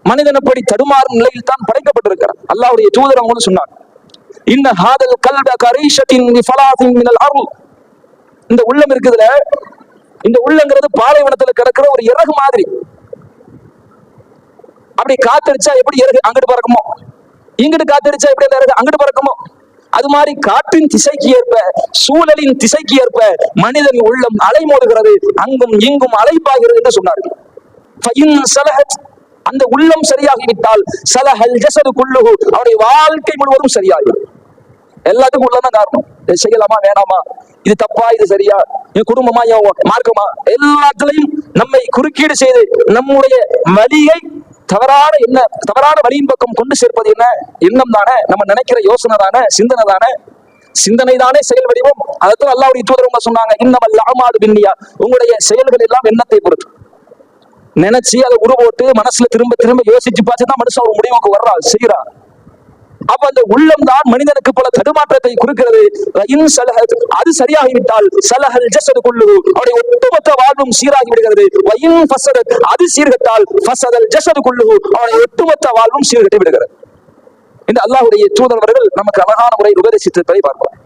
மனிதன் அப்படி தடுமாறும் நிலையில் தான் படைக்கப்பட்டிருக்கிறார். அல்லாஹ்வுடைய தூதர் அவங்க சொன்னார், இன்ன ஹாதல் கல்ப கரீஷத்தின் ஃபலாத்தின் மினல் அர்ள். இந்த உள்ளம் இருக்குதுல, இந்த உள்ளங்கிறது பாலைவனத்துல கிடக்கிற ஒரு இறகு மாதிரி. அப்படி காத்தடிச்சா எப்படி இறகு அங்கிட்டு பறக்குமோ, இங்கிட்டு காத்தடிச்சா எப்படி அந்த இறகு அங்கிட்டு பறக்குமோ, அது மாதிரி காற்றின் திசைக்கு ஏற்ப, சூழலின் திசைக்கு ஏற்ப மனிதன் உள்ளம் அலைமோதுகிறது, அங்கும் இங்கும் அலைப்பாகிறது என்று சொன்னார்கள். அந்த உள்ளம் சரியாகிவிட்டால் சலஹல் ஜஸது குல்லுஹு, அவருடைய வாழ்க்கை முழுவதும் சரியாகும். எல்லாத்துக்கும் உள்ளதான் காரணம். இதை செய்யலாமா வேணாமா, இது தப்பா இது சரியா, என் குடும்பமா என் மார்க்கமா, எல்லாத்துலையும் நம்மை குறுக்கீடு செய்து நம்முடைய வழியை தவறான வழியின் பக்கம் கொண்டு சேர்ப்பது என்ன? எண்ணம் தானே, நம்ம நினைக்கிற யோசனை தானே, சிந்தனை தானே, சிந்தனை தானே செயல் வடிவம். அதைத்தான் அல்லாஹ்வுடைய தூதர் சொன்னாங்க, இன்னமல் அமாலு பின்னியா, உங்களுடைய செயல்கள் எல்லாம் எண்ணத்தை பொறுத்து. நினைச்சு அதை உருவோட்டு மனசுல திரும்ப திரும்ப யோசிச்சு பார்த்துதான் மனுஷன் ஒரு முடிவுக்கு வர்றான், செய்யறான். அப்ப அந்த உள்ளம் தான் மனிதனுக்கு பல தடுமாற்றத்தை குறிக்கிறது. அது சரியாகிவிட்டால் சலஹல் ஜஸது குல்லுஹு, அவருடைய ஒட்டுமொத்த வாழ்வும் சீராகி விடுகிறது. அது சீர்கட்டால் ஃபஸதல் ஜஸது குல்லுஹு, அவருடைய ஒட்டுமொத்த வாழ்வும் சீர்கட்டி விடுகிறது. இந்த அல்லாஹ்வுடைய தூதர் அவர்கள் நமக்கு அழகான முறையில் உபதேசித்ததை பார்க்கலாம்.